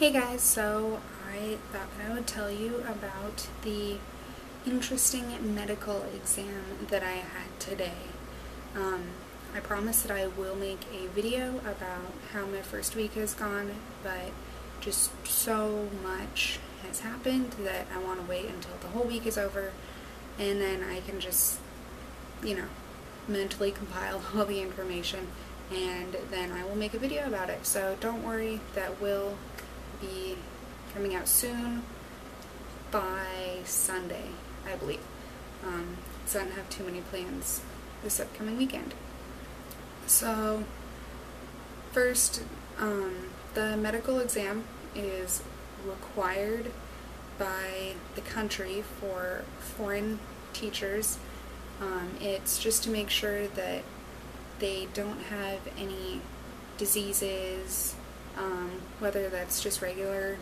Hey guys, so I thought that I would tell you about the interesting medical exam that I had today. I promise that I will make a video about how my first week has gone, but just so much has happened that I want to wait until the whole week is over and then I can just, mentally compile all the information and then I will make a video about it. So don't worry, that will be coming out soon by Sunday, I believe. So I don't have too many plans this upcoming weekend. So first, the medical exam is required by the country for foreign teachers. It's just to make sure that they don't have any diseases, whether that's just regular,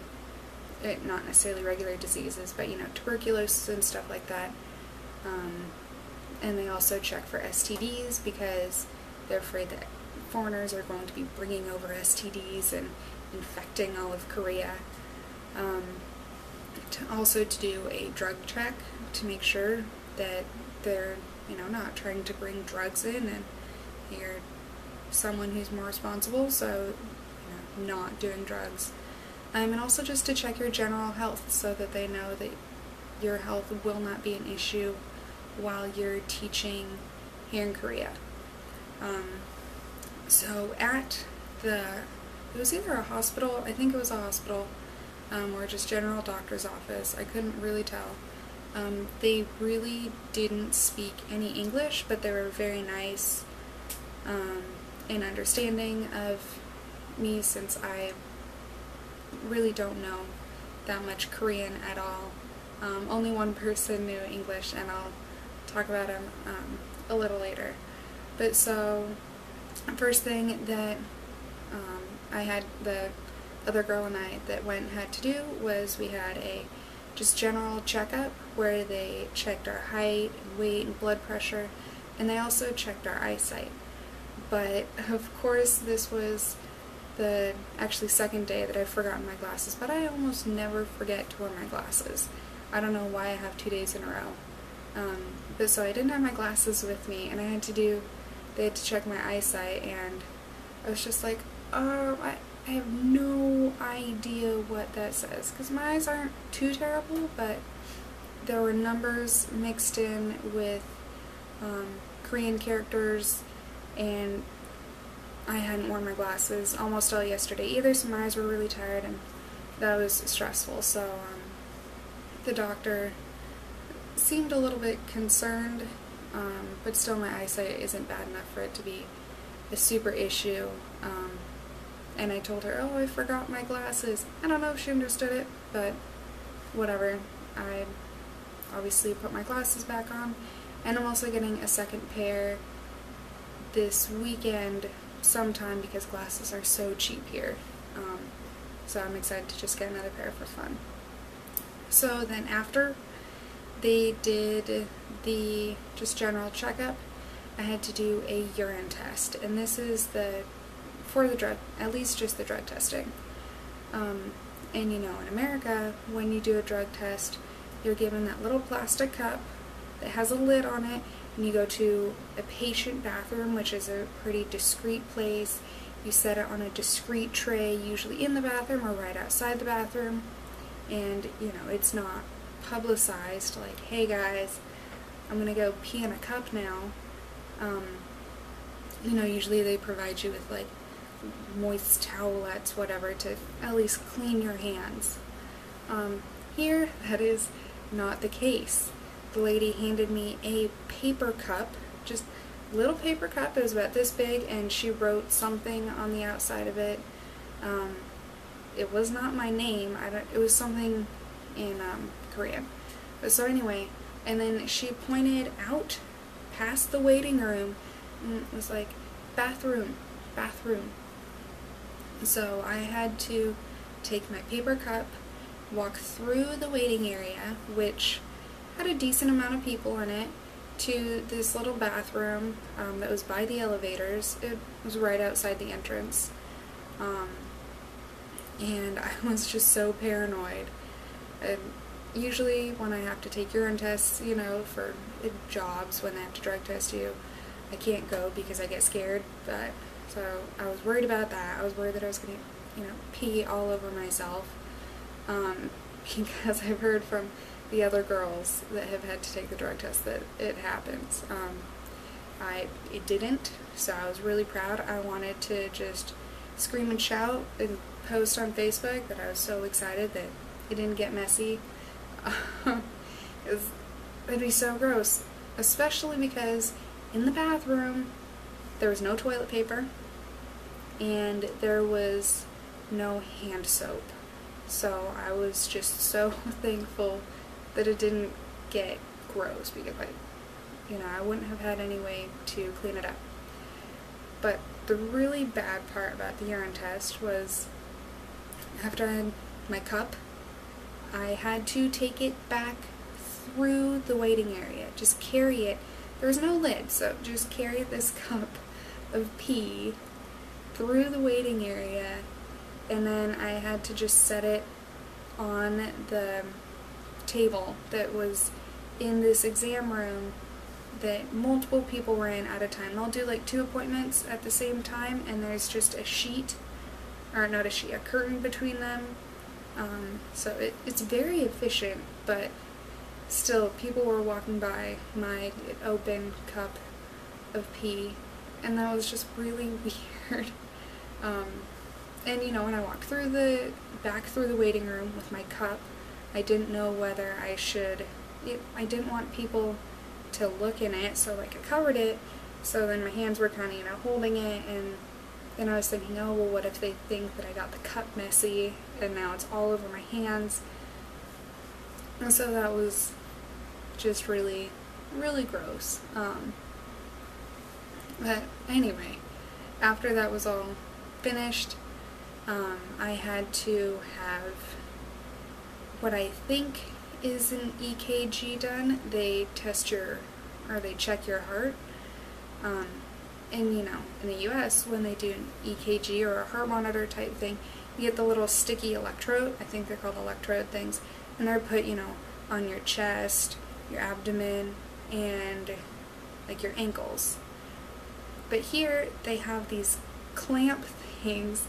not necessarily regular diseases, but tuberculosis and stuff like that. And they also check for STDs because they're afraid that foreigners are going to be bringing over STDs and infecting all of Korea. Also to do a drug check to make sure that they're not trying to bring drugs in and you're someone who's more responsible, so not doing drugs. And also just to check your general health so that they know that your health will not be an issue while you're teaching here in Korea. So at it was either a hospital, I think it was a hospital, or just general doctor's office, I couldn't really tell. They really didn't speak any English, but they were very nice and understanding of me since I really don't know that much Korean at all. Only one person knew English, and I'll talk about him a little later. But so, first thing that I had, the other girl and I that went had to do was we had a just general checkup where they checked our height and weight and blood pressure, and they also checked our eyesight. But of course this was the actually second day that I'd forgotten my glasses, but I almost never forget to wear my glasses. I don't know why I have 2 days in a row. But so I didn't have my glasses with me, and they had to check my eyesight, and I was just like, I have no idea what that says, because my eyes aren't too terrible, but there were numbers mixed in with Korean characters, and I hadn't worn my glasses almost all yesterday either, so my eyes were really tired, and that was stressful. So the doctor seemed a little bit concerned, but still my eyesight isn't bad enough for it to be a super issue. And I told her, oh, I forgot my glasses. I don't know if she understood it, but whatever. I obviously put my glasses back on, and I'm also getting a second pair this weekend sometime because glasses are so cheap here. So I'm excited to just get another pair for fun. So then after they did the just general checkup, I had to do a urine test, and this is for the drug, at least just the drug testing. And in America, when you do a drug test, you're given that little plastic cup that has a lid on it, and you go to a patient bathroom, which is a pretty discreet place. You set it on a discreet tray, usually in the bathroom or right outside the bathroom, and it's not publicized like, hey guys, I'm gonna go pee in a cup now. Usually they provide you with like moist towelettes, whatever, to at least clean your hands. Here, that is not the case. The lady handed me a paper cup, just a little paper cup. It was about this big, and she wrote something on the outside of it. It was not my name. It was something in Korean. But so anyway, and then she pointed out past the waiting room, and it was like, bathroom, bathroom. So I had to take my paper cup, walk through the waiting area, which had a decent amount of people in it, to this little bathroom that was by the elevators. It was right outside the entrance. and I was just so paranoid. And usually when I have to take urine tests, you know, for jobs, when they have to drug test you, I can't go because I get scared. But so I was worried about that. I was worried that I was going to, you know, pee all over myself, because I've heard from the other girls that have had to take the drug test that it happens. It didn't, so I was really proud. I wanted to just scream and shout and post on Facebook that I was so excited that it didn't get messy. It'd be so gross, especially because in the bathroom there was no toilet paper and there was no hand soap. So I was just so thankful that it didn't get gross, because I wouldn't have had any way to clean it up. But the really bad part about the urine test was after I had my cup, I had to take it back through the waiting area. Just carry it. There's no lid, so just carry this cup of pee through the waiting area, and then I had to just set it on the table that was in this exam room that multiple people were in at a time. They'll do like 2 appointments at the same time, and there's just a sheet, or not a sheet, a curtain between them. So it's very efficient, but still, people were walking by my open cup of pee, and that was just really weird. And you know, when I walked back through the waiting room with my cup, I didn't know whether I should, I didn't want people to look in it, so like I covered it, so then my hands were kind of, you know, holding it, and then I was thinking, oh, well, what if they think that I got the cup messy, and now it's all over my hands? And so that was just really, really gross. But anyway, after that was all finished, I had to have what I think is an EKG done. They check your heart. And you know, in the US, when they do an EKG or a heart monitor type thing, you get the little sticky electrode. I think they're called electrode things. And they're put, you know, on your chest, your abdomen, and like your ankles. But here, they have these clamp things.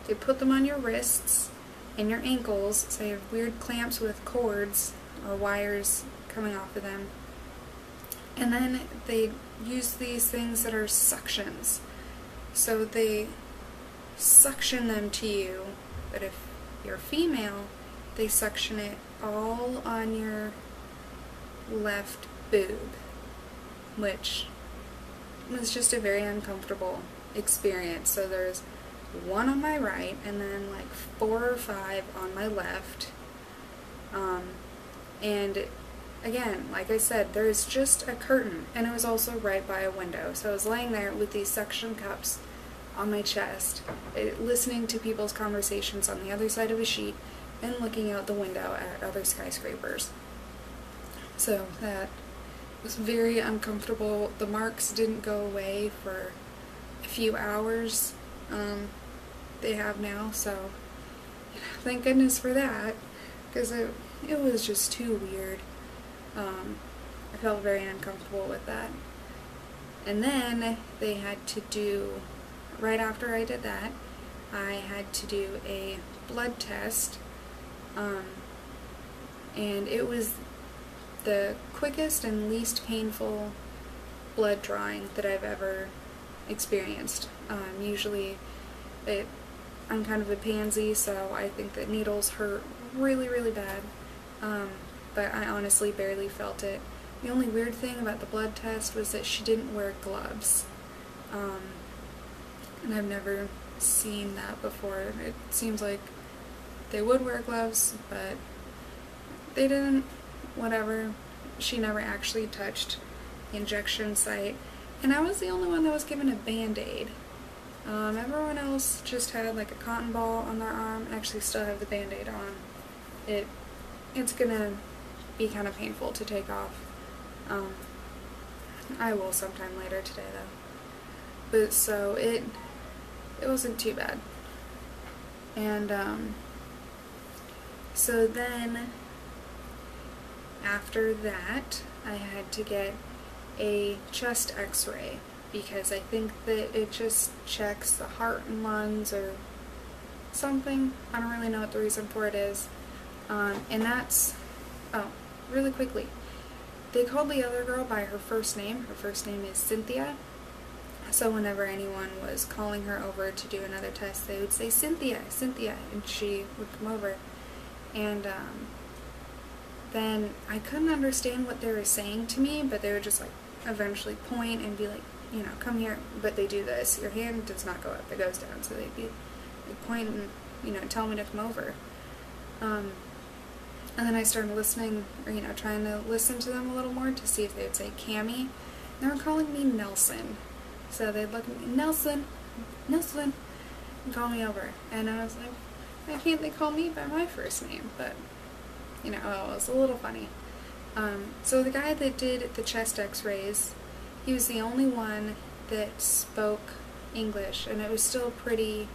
They put them on your wrists and your ankles, so you have weird clamps with cords or wires coming off of them. And then they use these things that are suctions. So they suction them to you, but if you're female, they suction it all on your left boob, which was just a very uncomfortable experience. So there's one on my right, and then like 4 or 5 on my left. And again, like I said, there's just a curtain, and it was also right by a window. So I was laying there with these suction cups on my chest, listening to people's conversations on the other side of a sheet, and looking out the window at other skyscrapers. So that was very uncomfortable. The marks didn't go away for a few hours. They have now, so thank goodness for that, because it was just too weird. I felt very uncomfortable with that. And then they had to do, right after I did that, I had to do a blood test, and it was the quickest and least painful blood drawing that I've ever experienced. Usually I'm kind of a pansy, so I think that needles hurt really, really bad, but I honestly barely felt it. The only weird thing about the blood test was that she didn't wear gloves, and I've never seen that before. It seems like they would wear gloves, but they didn't. Whatever. She never actually touched the injection site, and I was the only one that was given a Band-Aid. Everyone else just had like a cotton ball on their arm, and actually still have the Band-Aid on. It's gonna be kind of painful to take off. I will sometime later today though. But so it wasn't too bad. And so then after that, I had to get a chest x-ray because I think that it just checks the heart and lungs or something. I don't really know what the reason for it is. And that's, oh, really quickly, they called the other girl by her first name. Her first name is Cynthia. So whenever anyone was calling her over to do another test, they would say, Cynthia, Cynthia, and she would come over. And then I couldn't understand what they were saying to me, but they would just like eventually point and be like, you know, come here. But they do this. Your hand does not go up, it goes down. So they'd point and, you know, tell me to come over. And then I started listening, or, you know, trying to listen to them a little more to see if they would say Cammy. They were calling me Nelson. So they'd look at me, Nelson, Nelson, and call me over. And I was like, why can't they call me by my first name? But, you know, it was a little funny. So the guy that did the chest x-rays, he was the only one that spoke English, and it was still pretty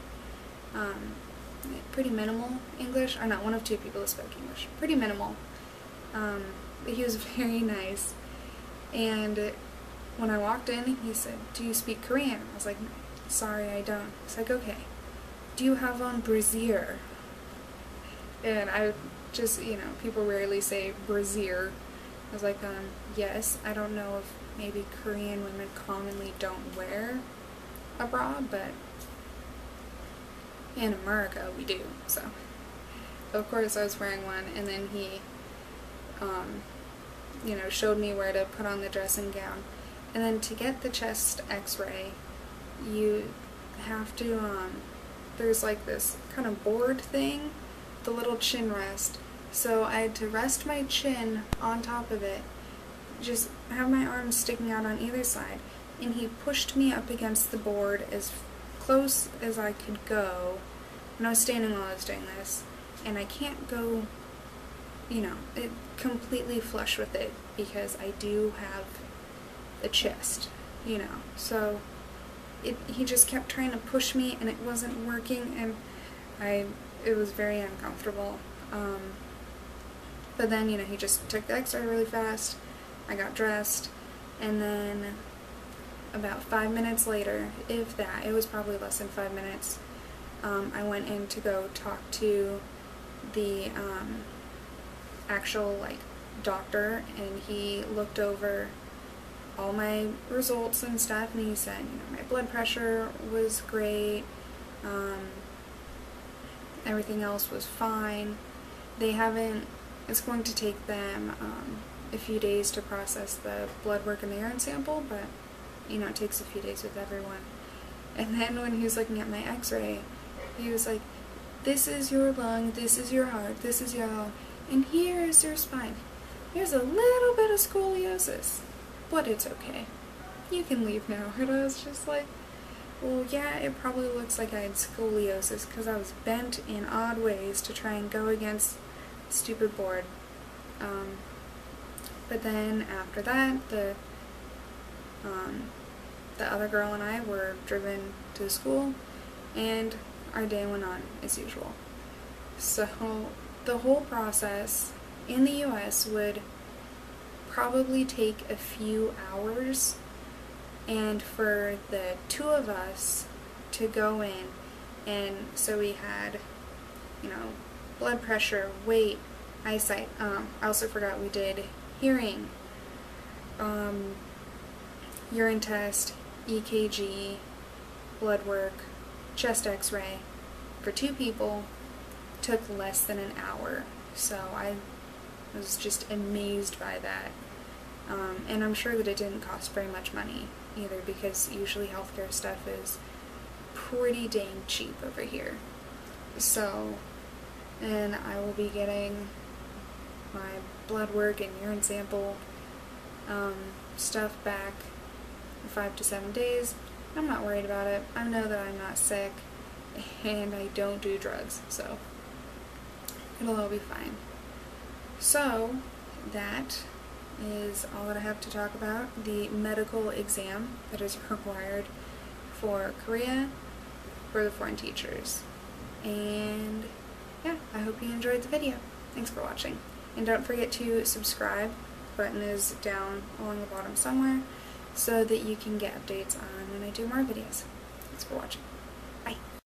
minimal English. Or not, one of two people that spoke English. Pretty minimal. But he was very nice. And when I walked in, he said, do you speak Korean? I was like, sorry, I don't. He's like, okay. Do you have on brassiere? And I just, you know, people rarely say brassiere. I was like, yes. I don't know if maybe Korean women commonly don't wear a bra, but in America we do. So, of course, I was wearing one, and then he, you know, showed me where to put on the dressing gown. And then to get the chest x-ray, you have to, there's like this kind of board thing, the little chin rest. So I had to rest my chin on top of it, just have my arms sticking out on either side, and he pushed me up against the board as close as I could go. And I was standing while I was doing this, and I can't go, you know, completely flush with it because I do have a chest, you know. So he just kept trying to push me, and it wasn't working, and it was very uncomfortable. But then, you know, he just took the x-ray really fast. I got dressed, and then about 5 minutes later, if that, it was probably less than 5 minutes, I went in to go talk to the actual, like, doctor, and he looked over all my results and stuff, and he said, you know, my blood pressure was great, everything else was fine. It's going to take them a few days to process the blood work and the urine sample, but, you know, it takes a few days with everyone. And then when he was looking at my x-ray, he was like, this is your lung, this is your heart, this is your, and here is your spine. There's a little bit of scoliosis, but it's okay. You can leave now. And I was just like, well, yeah, it probably looks like I had scoliosis because I was bent in odd ways to try and go against the stupid board. But then after that, the other girl and I were driven to school, and our day went on as usual. So the whole process in the US would probably take a few hours, and for the two of us to go in, and so we had, you know, blood pressure, weight, eyesight, I also forgot we did hearing, urine test, EKG, blood work, chest x-ray. For two people, took less than an hour. So I was just amazed by that. And I'm sure that it didn't cost very much money either, because usually healthcare stuff is pretty dang cheap over here. So, and I will be getting my blood work and urine sample stuff back in 5 to 7 days. I'm not worried about it. I know that I'm not sick, and I don't do drugs, so it'll all be fine. So, that is all that I have to talk about. The medical exam that is required for Korea for the foreign teachers. And yeah, I hope you enjoyed the video. Thanks for watching. And don't forget to subscribe. The button is down along the bottom somewhere so that you can get updates on when I do more videos. Thanks for watching.